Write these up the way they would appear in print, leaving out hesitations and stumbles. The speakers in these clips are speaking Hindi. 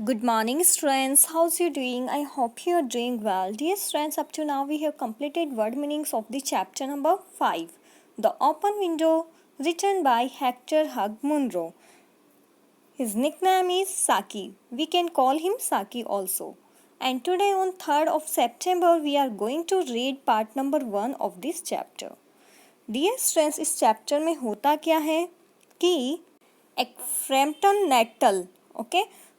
Good morning, students. How's you doing? I hope you are doing well. Dear students, up to now we have completed word meanings of the chapter number 5, The Open Window, written by Hector Hug Munro. His nickname is Saki. We can call him Saki also. And today on 3rd of September we are going to read part number 1 of this chapter. Dear students, इस चैप्टर में होता क्या है कि एक Frampton Nuttall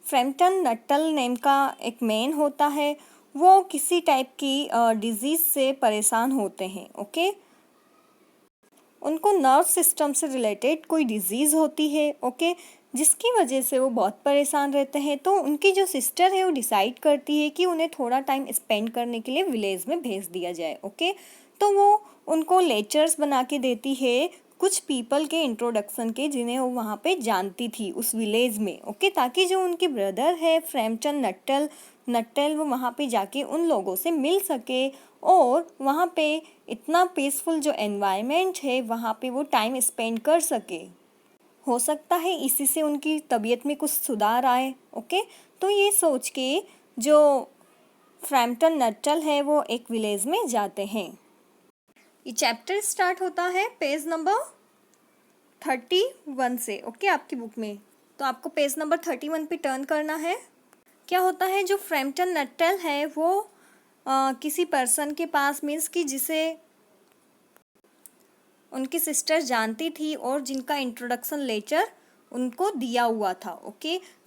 Frampton Nuttall name का एक मैन होता है। वो किसी टाइप की डिजीज़ से परेशान होते हैं। उनको नर्व सिस्टम से रिलेटेड कोई डिजीज़ होती है। जिसकी वजह से वो बहुत परेशान रहते हैं। तो उनकी जो सिस्टर है वो डिसाइड करती है कि उन्हें थोड़ा टाइम स्पेंड करने के लिए विलेज में भेज दिया जाए। तो वो उनको लेक्चर्स बना के देती है कुछ पीपल के इंट्रोडक्शन के, जिन्हें वो वहाँ पे जानती थी उस विलेज में। ताकि जो उनके ब्रदर है फ्रैम्पटन नट्टल वो वहाँ पे जाके उन लोगों से मिल सके और वहाँ पे इतना पीसफुल जो एनवायरनमेंट है वहाँ पे वो टाइम स्पेंड कर सके। हो सकता है इसी से उनकी तबीयत में कुछ सुधार आए। तो ये सोच के जो फ्रैम्पटन नट्टल है वो एक विलेज में जाते हैं। ये चैप्टर स्टार्ट होता है पेज नंबर 31 से। आपकी बुक में तो आपको पेज नंबर 31 पे टर्न करना है। क्या होता है, जो फ्रैम्पटन नट्टल है वो किसी पर्सन के पास मीन्स कि जिसे उनकी सिस्टर जानती थी और जिनका इंट्रोडक्शन लेटर उनको दिया हुआ था।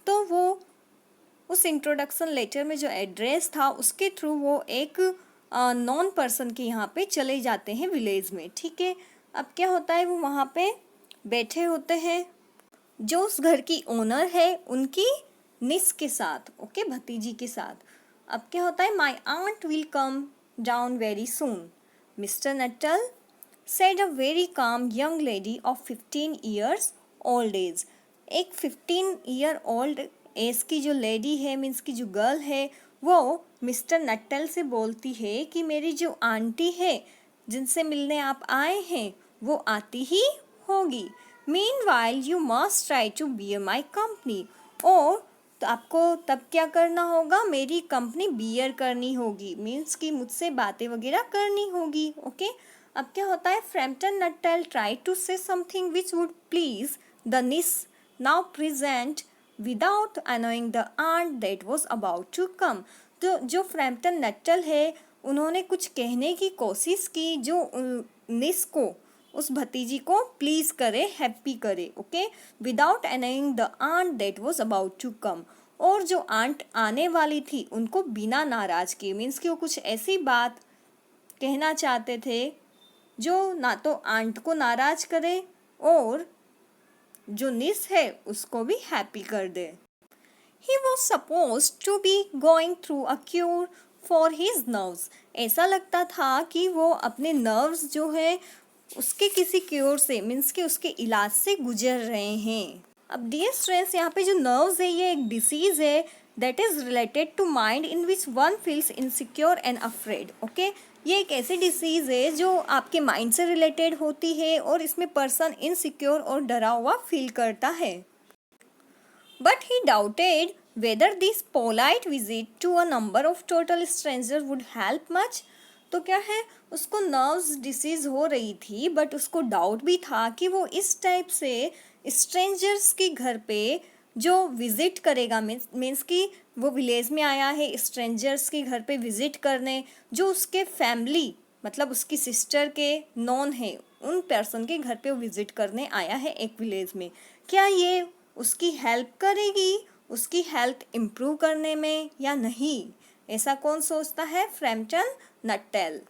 तो वो उस इंट्रोडक्शन लेटर में जो एड्रेस था उसके थ्रू वो एक नॉन पर्सन के यहाँ पे चले जाते हैं विलेज में। अब क्या होता है, वो वहाँ पे बैठे होते हैं जो उस घर की ओनर है उनकी निस के साथ। भतीजी के साथ। अब क्या होता है, my aunt will come down very soon, mister Nuttel said a very calm young lady of 15 years old age। एक 15 ईयर ओल्ड एज की जो लेडी है मीन्स की जो गर्ल है वो मिस्टर नट्टल से बोलती है कि मेरी जो आंटी है जिनसे मिलने आप आए हैं वो आती ही होगी। Meanwhile you must try to bear my company. और तो आपको तब क्या करना होगा, मेरी कंपनी बियर करनी होगी मीन्स कि मुझसे बातें वगैरह करनी होगी। अब क्या होता है, Framton Nuttel try to say something which would please the niece now present without annoying the aunt that was about to come. तो जो फ्रैम्पटन नट्टल है उन्होंने कुछ कहने की कोशिश की जो निस को, उस भतीजी को प्लीज करे, हैप्पी करे। Without annoying the aunt that was about to come. और जो आंट आने वाली थी उनको बिना नाराज किए मीन्स कि वो कुछ ऐसी बात कहना चाहते थे जो ना तो आंट को नाराज करे और जो निस है उसको भी हैप्पी कर दे। He was supposed to be going through a cure for his nerves। ऐसा लगता था कि वो अपने नर्व्स जो है उसके किसी क्योर से मीन्स कि उसके इलाज से गुजर रहे हैं। अब डियर स्टूडेंट्स, यहाँ पे जो नर्व्स है ये एक डिसीज है that is related to mind in which one feels insecure and afraid. ये एक ऐसी डिसीज़ है जो आपके माइंड से रिलेटेड होती है और इसमें पर्सन इनसिक्योर और डरा हुआ फील करता है। But he doubted whether this polite visit to a number of total stranger would help much. तो क्या है, उसको नर्व्स डिसीज़ हो रही थी बट उसको डाउट भी था कि वो इस टाइप से स्ट्रेंजर्स के घर पे जो विज़िट करेगा मीन्स कि वो विलेज में आया है स्ट्रेंजर्स के घर पे विज़िट करने, जो उसके फैमिली मतलब उसकी सिस्टर के नॉन है उन पर्सन के घर पे वो विज़िट करने आया है एक विलेज में। क्या ये उसकी हेल्प करेगी, उसकी हेल्थ इम्प्रूव करने में या नहीं, ऐसा कौन सोचता है, फ्रैम्पटन नट्टल।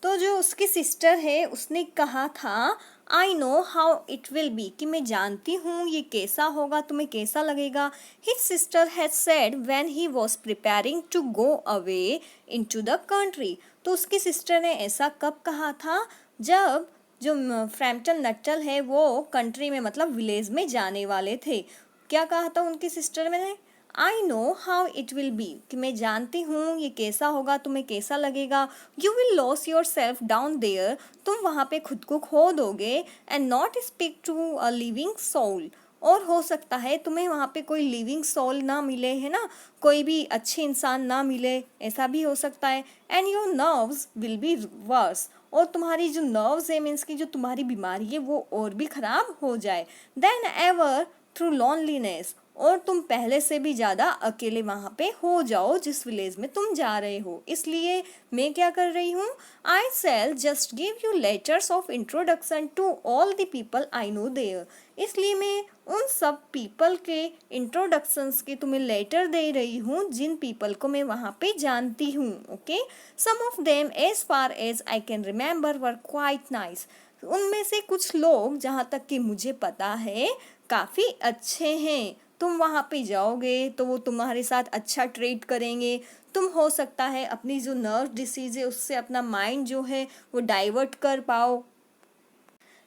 तो जो उसकी सिस्टर है उसने कहा था I know how it will be, कि मैं जानती हूँ ये कैसा होगा, तुम्हें कैसा लगेगा। His sister had said when he was preparing to go away into the country. तो उसकी सिस्टर ने ऐसा कब कहा था, जब जो फ्रैम्पटन नट्टल है वो कंट्री में मतलब विलेज में जाने वाले थे। क्या कहा था उनकी सिस्टर ने, I know how it will be, कि मैं जानती हूँ ये कैसा होगा, तुम्हें कैसा लगेगा। You will lose yourself down there, तुम वहाँ पे खुद को खो दोगे। And not speak to a living soul, और हो सकता है तुम्हें वहाँ पे कोई लिविंग सोल ना मिले, है ना, कोई भी अच्छे इंसान ना मिले, ऐसा भी हो सकता है। And your nerves will be verse, और तुम्हारी जो नर्व्स है, मीन्स की जो तुम्हारी बीमारी है, वो और भी खराब हो जाए देन एवर थ्रू लॉनलीनेस, और तुम पहले से भी ज़्यादा अकेले वहाँ पे हो जाओ जिस विलेज में तुम जा रहे हो। इसलिए मैं क्या कर रही हूँ, I shall just give you letters of introduction to all the people I know there. इसलिए मैं उन सब पीपल के इंट्रोडक्शंस के तुम्हें लेटर दे रही हूँ जिन पीपल को मैं वहाँ पे जानती हूँ। Okay, some of them as far as I can remember were quite nice. उनमें से कुछ लोग, जहाँ तक कि मुझे पता है, काफ़ी अच्छे हैं। तुम वहाँ पे जाओगे तो वो तुम्हारे साथ अच्छा ट्रीट करेंगे। तुम हो सकता है अपनी जो नर्व डिसीज़ है उससे अपना माइंड जो है वो डाइवर्ट कर पाओ।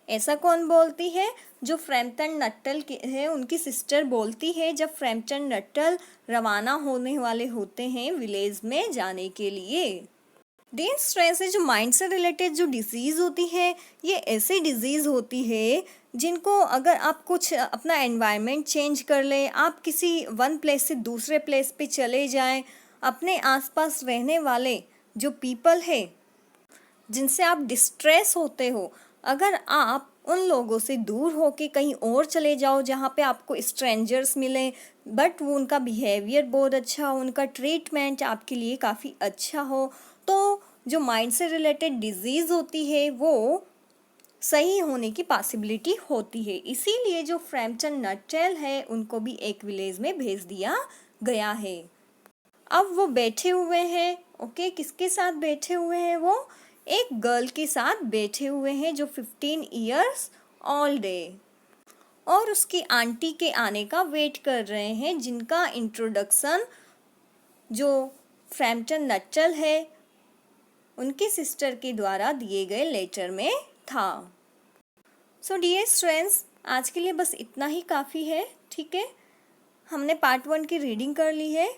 ऐसा कौन बोलती है, जो फ्रैम्पटन नट्टल है उनकी सिस्टर बोलती है, जब फ्रैम्पटन नट्टल रवाना होने वाले होते हैं विलेज में जाने के लिए। ब्रेन स्ट्रेस है जो माइंड से रिलेटेड जो डिजीज़ होती है, ये ऐसी डिजीज़ होती है जिनको अगर आप कुछ अपना एनवायरनमेंट चेंज कर ले, आप किसी वन प्लेस से दूसरे प्लेस पे चले जाएं, अपने आसपास रहने वाले जो पीपल है जिनसे आप डिस्ट्रेस होते हो, अगर आप उन लोगों से दूर होके कहीं और चले जाओ जहाँ पे आपको स्ट्रेंजर्स मिलें, बट वो उनका बिहेवियर बहुत अच्छा हो, उनका ट्रीटमेंट आपके लिए काफ़ी अच्छा हो, तो जो माइंड से रिलेटेड डिजीज़ होती है वो सही होने की पॉसिबिलिटी होती है। इसीलिए जो फ्रैम्पटन नट्टल है उनको भी एक विलेज में भेज दिया गया है। अब वो बैठे हुए हैं, ओके, किसके साथ बैठे हुए हैं, वो एक गर्ल के साथ बैठे हुए हैं जो 15 ईयर्स ओल्ड है, और उसकी आंटी के आने का वेट कर रहे हैं, जिनका इंट्रोडक्शन जो फ्रैम्पटन नट्टल है उनकी सिस्टर के द्वारा दिए गए लेटर में था। सो डियर स्टूडेंट्स, आज के लिए बस इतना ही काफ़ी है, ठीक है। हमने पार्ट 1 की रीडिंग कर ली है।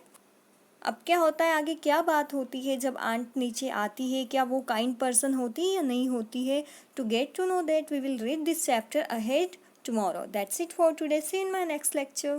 अब क्या होता है, आगे क्या बात होती है जब आंट नीचे आती है, क्या वो काइंड पर्सन होती है या नहीं होती है। To get to know that we will read this chapter ahead tomorrow. That's it for today. See you in my next lecture.